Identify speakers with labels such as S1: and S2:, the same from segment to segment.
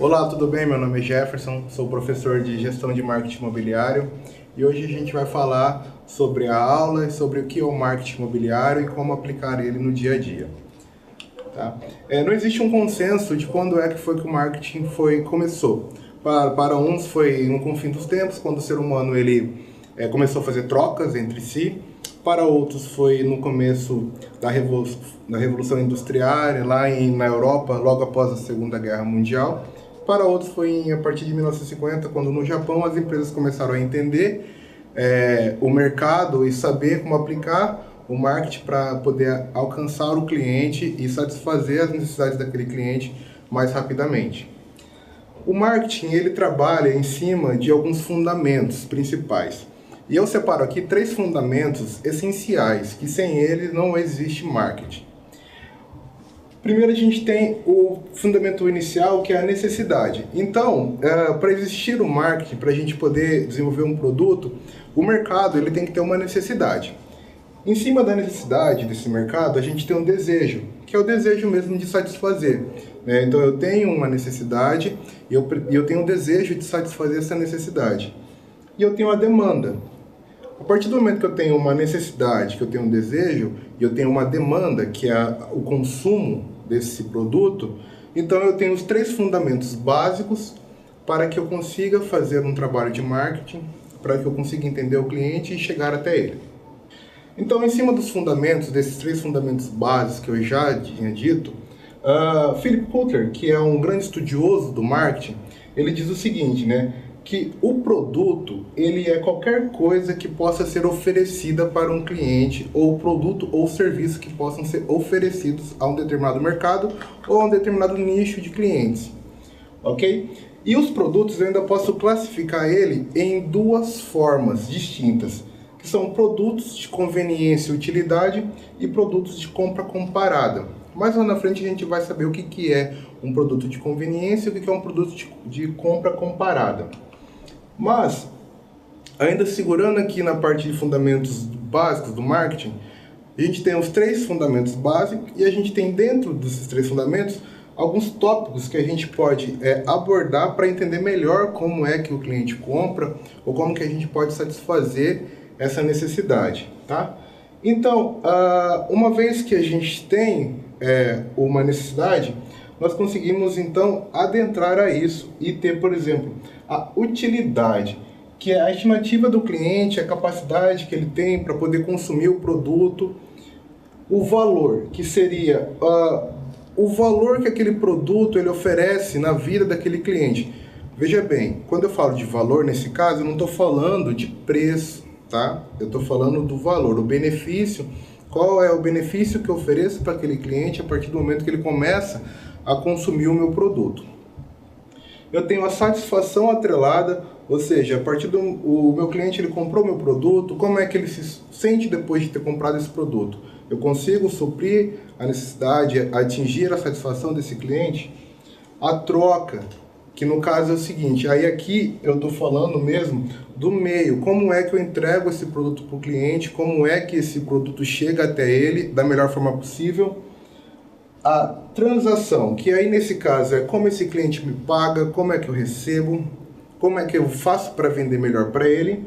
S1: Olá, tudo bem? Meu nome é Jefferson, sou professor de Gestão de Marketing Imobiliário e hoje a gente vai falar sobre a aula e sobre o que é o marketing imobiliário e como aplicar ele no dia a dia. Tá? Não existe um consenso de quando é que foi que o marketing começou. Para uns foi no confim dos tempos, quando o ser humano começou a fazer trocas entre si. Para outros foi no começo da Revolução Industrial, na Europa, logo após a Segunda Guerra Mundial. Para outros foi a partir de 1950, quando no Japão as empresas começaram a entender o mercado e saber como aplicar o marketing para poder alcançar o cliente e satisfazer as necessidades daquele cliente mais rapidamente. O marketing ele trabalha em cima de alguns fundamentos principais. E eu separo aqui 3 fundamentos essenciais, que sem eles não existe marketing. Primeiro a gente tem o fundamento inicial, que é a necessidade. Então, para existir o marketing, para a gente poder desenvolver um produto, o mercado ele tem que ter uma necessidade. Em cima da necessidade desse mercado, a gente tem um desejo, que é o desejo mesmo de satisfazer. Né? Então eu tenho uma necessidade e eu tenho um desejo de satisfazer essa necessidade. E eu tenho a demanda. A partir do momento que eu tenho uma necessidade, que eu tenho um desejo, e eu tenho uma demanda, que é o consumo desse produto, então eu tenho os 3 fundamentos básicos para que eu consiga fazer um trabalho de marketing, para que eu consiga entender o cliente e chegar até ele. Então, em cima dos fundamentos, desses 3 fundamentos básicos que eu já tinha dito, Philip Kotler, que é um grande estudioso do marketing, ele diz o seguinte, né? Que o produto ele é qualquer coisa que possa ser oferecida para um cliente, ou produto ou serviço que possam ser oferecidos a um determinado mercado ou a um determinado nicho de clientes, ok? E os produtos eu ainda posso classificar ele em 2 formas distintas, que são produtos de conveniência e utilidade e produtos de compra comparada. Mais lá na frente a gente vai saber o que é um produto de conveniência e o que é um produto de compra comparada. Mas, ainda segurando aqui na parte de fundamentos básicos do marketing, a gente tem os 3 fundamentos básicos e a gente tem dentro desses 3 fundamentos alguns tópicos que a gente pode abordar para entender melhor como é que o cliente compra ou como que a gente pode satisfazer essa necessidade, tá? Então, uma vez que a gente tem uma necessidade, nós conseguimos então adentrar a isso e ter, por exemplo, a utilidade, que é a estimativa do cliente, a capacidade que ele tem para poder consumir o produto, o valor, que seria o valor que aquele produto ele oferece na vida daquele cliente. Veja bem, quando eu falo de valor, nesse caso, eu não estou falando de preço, tá? Eu estou falando do valor, o benefício, qual é o benefício que eu ofereço para aquele cliente a partir do momento que ele começa a consumir o meu produto. Eu tenho a satisfação atrelada, ou seja, a partir do meu cliente ele comprou meu produto, como é que ele se sente depois de ter comprado esse produto? Eu consigo suprir a necessidade, atingir a satisfação desse cliente? A troca, que no caso é o seguinte, aí aqui eu estou falando mesmo do meio, como é que eu entrego esse produto para o cliente, como é que esse produto chega até ele da melhor forma possível. A transação, que aí nesse caso é como esse cliente me paga, como é que eu recebo, como é que eu faço para vender melhor para ele.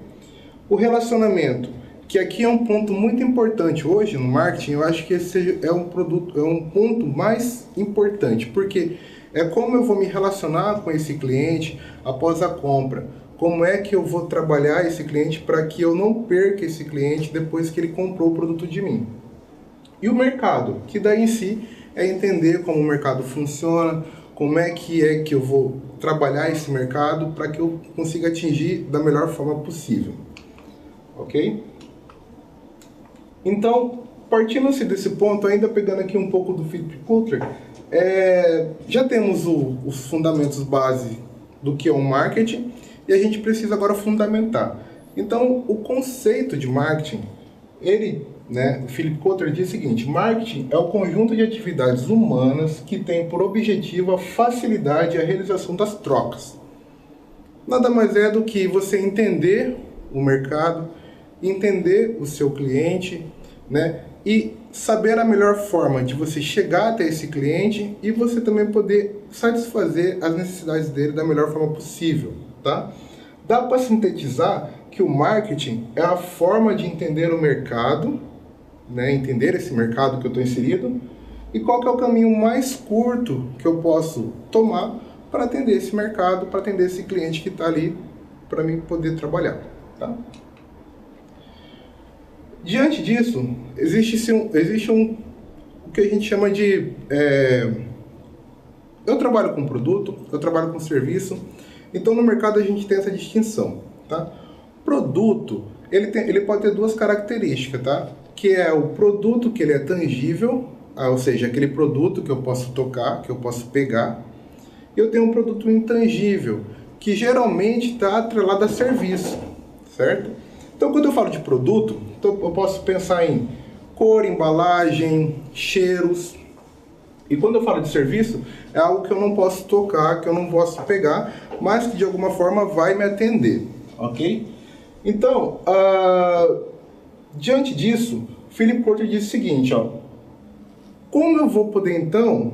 S1: O relacionamento, que aqui é um ponto muito importante hoje no marketing, eu acho que esse é um ponto mais importante, porque é como eu vou me relacionar com esse cliente após a compra. Como é que eu vou trabalhar esse cliente para que eu não perca esse cliente depois que ele comprou o produto de mim. E o mercado, que daí em si é entender como o mercado funciona, como é que eu vou trabalhar esse mercado para que eu consiga atingir da melhor forma possível. Ok? Então, partindo-se desse ponto, ainda pegando aqui um pouco do Philip Kotler, já temos os fundamentos base do que é o marketing e a gente precisa agora fundamentar. Então, o conceito de marketing, o Philip Kotler diz o seguinte: marketing é o conjunto de atividades humanas que tem por objetivo a facilidade e a realização das trocas. Nada mais é do que você entender o mercado, entender o seu cliente, né? e saber a melhor forma de você chegar até esse cliente e você também poder satisfazer as necessidades dele da melhor forma possível, tá? Dá para sintetizar que o marketing é a forma de entender o mercado, né? Entender esse mercado que eu estou inserido e qual que é o caminho mais curto que eu posso tomar para atender esse mercado, para atender esse cliente que está ali para mim poder trabalhar, tá? Diante disso, existe o que a gente chama de... eu trabalho com produto, eu trabalho com serviço, então no mercado a gente tem essa distinção, tá? Produto, ele pode ter duas características, tá? Que é o produto que ele é tangível, ou seja, aquele produto que eu posso tocar, que eu posso pegar. Eu tenho um produto intangível, que geralmente está atrelado a serviço, certo? Então, quando eu falo de produto, então eu posso pensar em cor, embalagem, cheiros. E quando eu falo de serviço, é algo que eu não posso tocar, que eu não posso pegar, mas que de alguma forma vai me atender, ok? Então, diante disso, Philip Kotler diz o seguinte, ó, como eu vou poder então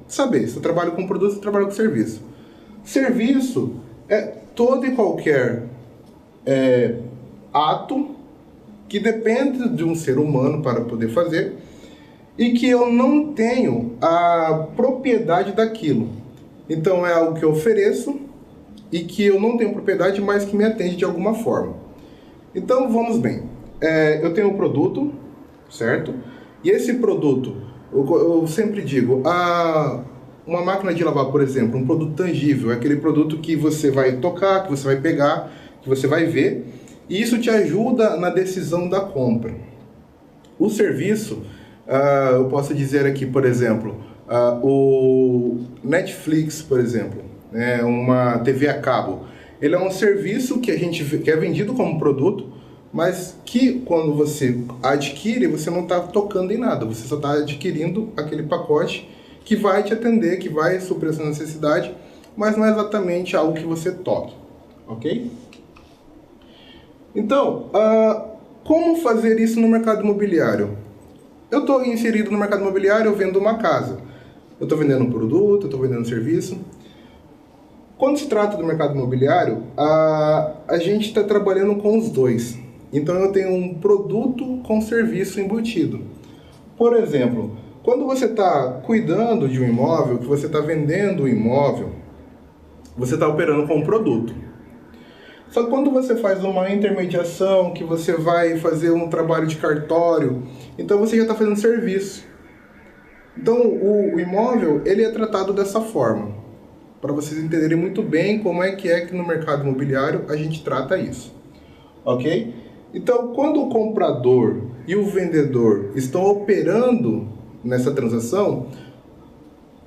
S1: saber se eu trabalho com produto ou se eu trabalho com serviço? Serviço é todo e qualquer ato que depende de um ser humano para poder fazer e que eu não tenho a propriedade daquilo. Então é algo que eu ofereço e que eu não tenho propriedade, mas que me atende de alguma forma. Então vamos bem, eu tenho um produto, certo? E esse produto, eu sempre digo, uma máquina de lavar, por exemplo, um produto tangível, é aquele produto que você vai tocar, que você vai pegar, que você vai ver, e isso te ajuda na decisão da compra. O serviço, eu posso dizer aqui, por exemplo, o Netflix, por exemplo, uma TV a cabo. Ele é um serviço que que é vendido como produto, mas que quando você adquire, você não está tocando em nada, você só está adquirindo aquele pacote que vai te atender, que vai suprir a sua necessidade, mas não é exatamente algo que você toque, ok? Então, como fazer isso no mercado imobiliário? Eu estou inserido no mercado imobiliário, eu vendo uma casa. Eu estou vendendo um produto, eu estou vendendo um serviço. Quando se trata do mercado imobiliário, a gente está trabalhando com os dois. Então eu tenho um produto com serviço embutido. Por exemplo, quando você está cuidando de um imóvel, que você está vendendo o imóvel, você está operando com um produto. Só que quando você faz uma intermediação, que você vai fazer um trabalho de cartório, então você já está fazendo serviço. Então o imóvel ele é tratado dessa forma, para vocês entenderem muito bem como é que no mercado imobiliário a gente trata isso, ok? Então quando o comprador e o vendedor estão operando nessa transação,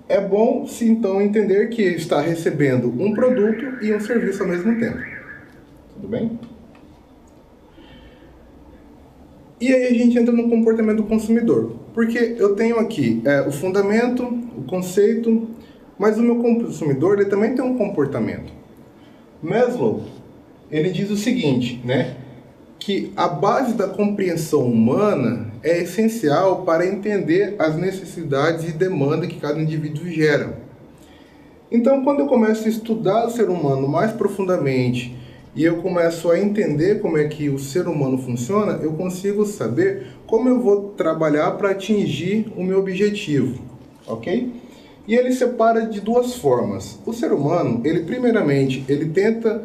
S1: é bom se então entender que está recebendo um produto e um serviço ao mesmo tempo. Tudo bem? E aí a gente entra no comportamento do consumidor. Porque eu tenho aqui o fundamento, o conceito, mas o meu consumidor ele também tem um comportamento. Maslow, ele diz o seguinte, né? Que a base da compreensão humana é essencial para entender as necessidades e demandas que cada indivíduo gera. Então, quando eu começo a estudar o ser humano mais profundamente e eu começo a entender como é que o ser humano funciona, eu consigo saber como eu vou trabalhar para atingir o meu objetivo, ok? E ele separa de duas formas. O ser humano, ele primeiramente, ele tenta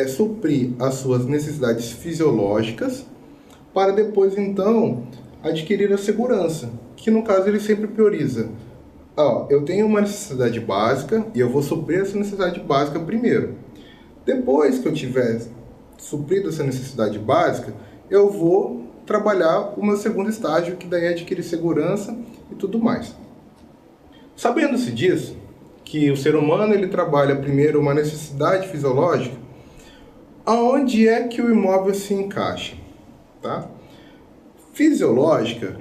S1: suprir as suas necessidades fisiológicas para depois, então, adquirir a segurança, que no caso ele sempre prioriza. Eu tenho uma necessidade básica e eu vou suprir essa necessidade básica primeiro. Depois que eu tiver suprido essa necessidade básica, eu vou trabalhar o meu segundo estágio, que daí é adquirir segurança e tudo mais. Sabendo-se disso, que o ser humano ele trabalha primeiro uma necessidade fisiológica, aonde é que o imóvel se encaixa? Tá? Fisiológica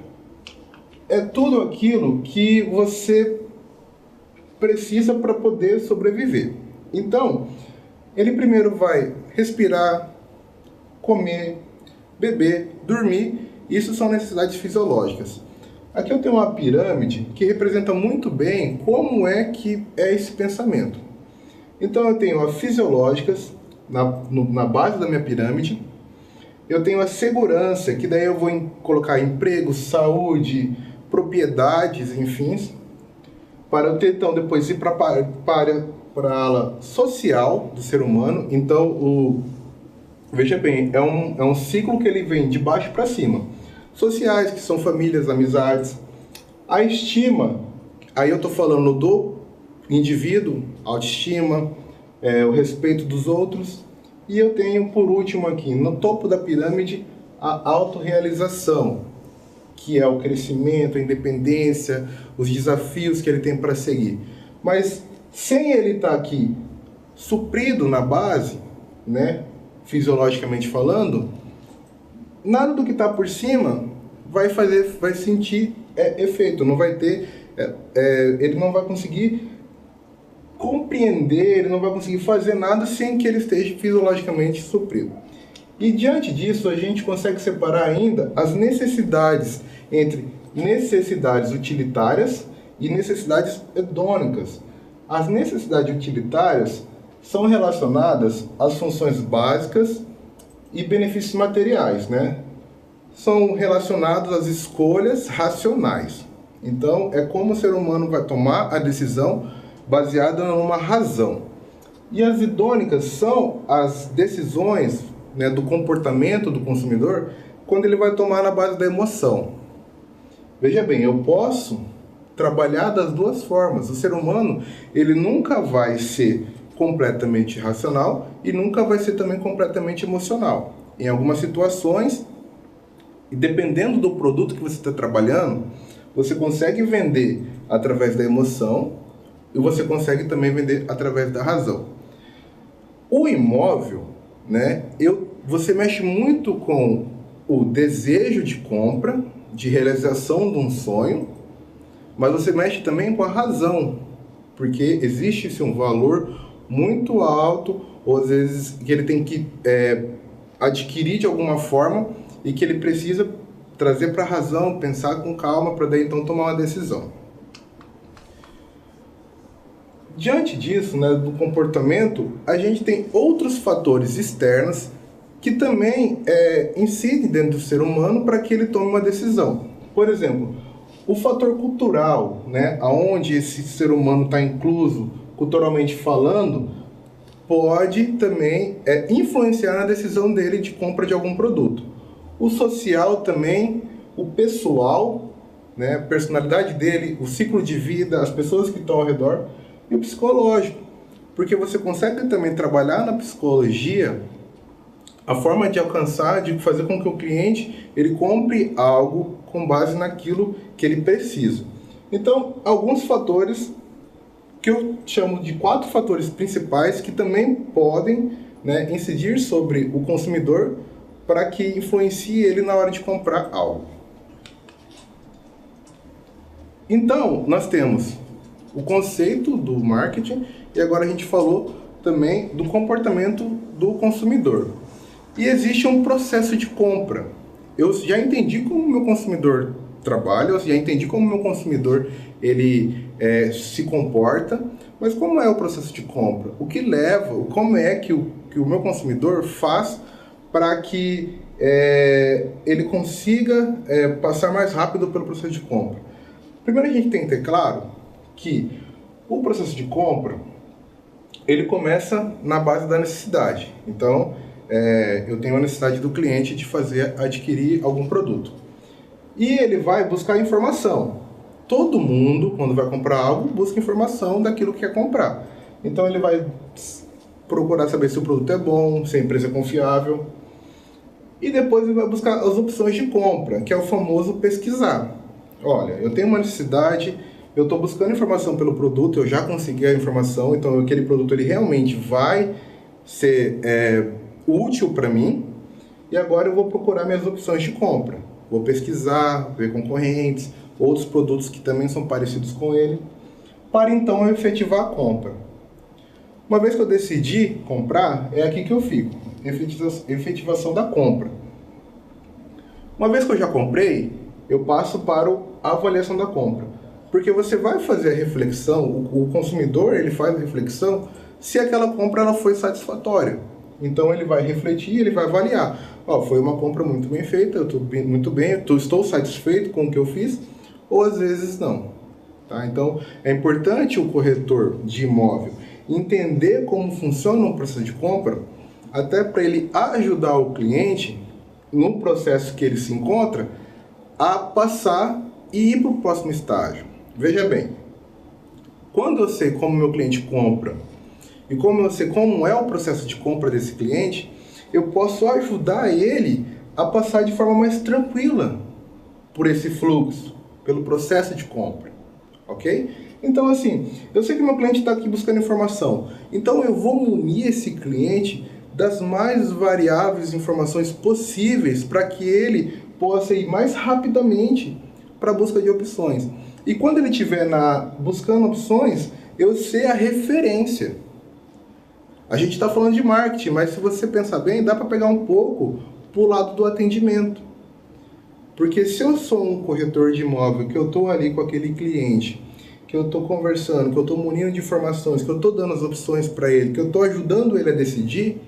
S1: é tudo aquilo que você precisa para poder sobreviver. Então, ele primeiro vai respirar, comer, beber, dormir Isso são necessidades fisiológicas. Aqui eu tenho uma pirâmide que representa muito bem como é que é esse pensamento. Então eu tenho as fisiológicas na base da minha pirâmide, eu tenho a segurança, que daí eu vou colocar emprego, saúde, propriedades, enfim, para eu ter então depois ir para a ala social do ser humano. Então, veja bem, é um ciclo que ele vem de baixo para cima. Sociais, que são famílias, amizades. A estima, aí eu estou falando do indivíduo, autoestima, o respeito dos outros. E eu tenho, por último aqui, no topo da pirâmide, a autorrealização, que é o crescimento, a independência, os desafios que ele tem para seguir. Mas sem ele estar aqui suprido na base, né, fisiologicamente falando, nada do que está por cima vai sentir efeito, não vai ter, ele não vai conseguir compreender, ele não vai conseguir fazer nada sem que ele esteja fisiologicamente suprido. E diante disso, a gente consegue separar ainda as necessidades entre necessidades utilitárias e necessidades hedônicas. As necessidades utilitárias são relacionadas às funções básicas e benefícios materiais, né? São relacionados às escolhas racionais. Então, é como o ser humano vai tomar a decisão baseada numa razão. E as hedônicas são as decisões, né, do comportamento do consumidor quando ele vai tomar na base da emoção. Veja bem, eu posso trabalhar das duas formas. O ser humano, ele nunca vai ser completamente racional e nunca vai ser também completamente emocional. Em algumas situações, e dependendo do produto que você está trabalhando, você consegue vender através da emoção e você consegue também vender através da razão. O imóvel, né, você mexe muito com o desejo de compra, de realização de um sonho, mas você mexe também com a razão, porque existe um valor muito alto, ou às vezes que ele tem que adquirir de alguma forma e que ele precisa trazer para a razão, pensar com calma para daí então tomar uma decisão. Diante disso, né, do comportamento, a gente tem outros fatores externos que também incidem dentro do ser humano para que ele tome uma decisão. Por exemplo, o fator cultural, né, aonde esse ser humano está incluso, culturalmente falando, pode também influenciar na decisão dele de compra de algum produto. O social também, o pessoal, né, a personalidade dele, o ciclo de vida, as pessoas que estão ao redor, e o psicológico, porque você consegue também trabalhar na psicologia a forma de alcançar, de fazer com que o cliente ele compre algo com base naquilo que ele precisa. Então, alguns fatores que eu chamo de 4 fatores principais que também podem, né, incidir sobre o consumidor para que influencie ele na hora de comprar algo. Então, nós temos o conceito do marketing e agora a gente falou também do comportamento do consumidor. E existe um processo de compra. Eu já entendi como o meu consumidor trabalha, eu já entendi como o meu consumidor ele se comporta, mas como é o processo de compra? O que leva, como é que o meu consumidor faz para que ele consiga passar mais rápido pelo processo de compra? Primeiro a gente tem que ter claro que o processo de compra ele começa na base da necessidade. Então, eu tenho a necessidade do cliente de adquirir algum produto. E ele vai buscar informação. Todo mundo, quando vai comprar algo, busca informação daquilo que quer comprar. Então, ele vai procurar saber se o produto é bom, se a empresa é confiável. E depois ele vai buscar as opções de compra, que é o famoso pesquisar. Olha, eu tenho uma necessidade, eu estou buscando informação pelo produto, eu já consegui a informação, então aquele produto ele realmente vai ser útil para mim, e agora eu vou procurar minhas opções de compra. Vou pesquisar, ver concorrentes, outros produtos que também são parecidos com ele, para então eu efetivar a compra. Uma vez que eu decidi comprar, é aqui que eu fico, efetivação da compra. Uma vez que eu já comprei, eu passo para a avaliação da compra. Porque você vai fazer a reflexão, o consumidor ele faz a reflexão se aquela compra ela foi satisfatória. Então ele vai refletir, ele vai avaliar. Foi uma compra muito bem feita, eu estou muito bem, estou satisfeito com o que eu fiz, ou às vezes não. Tá? Então é importante o corretor de imóvel entender como funciona o processo de compra, até para ele ajudar o cliente no processo que ele se encontra a passar e ir para o próximo estágio. Veja bem, quando eu sei como meu cliente compra e como eu sei como é o processo de compra desse cliente, eu posso ajudar ele a passar de forma mais tranquila por esse fluxo, pelo processo de compra, ok? Então assim, eu sei que meu cliente está aqui buscando informação, então eu vou munir esse cliente das mais variáveis informações possíveis para que ele possa ir mais rapidamente para a busca de opções. E quando ele estiver buscando opções, eu sei a referência. A gente está falando de marketing, mas se você pensar bem, dá para pegar um pouco para o lado do atendimento. Porque se eu sou um corretor de imóvel, que eu estou ali com aquele cliente, que eu estou conversando, que eu estou munindo de informações, que eu estou dando as opções para ele, que eu estou ajudando ele a decidir,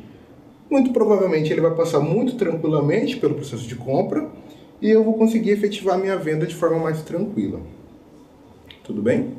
S1: muito provavelmente ele vai passar muito tranquilamente pelo processo de compra e eu vou conseguir efetivar minha venda de forma mais tranquila. Tudo bem?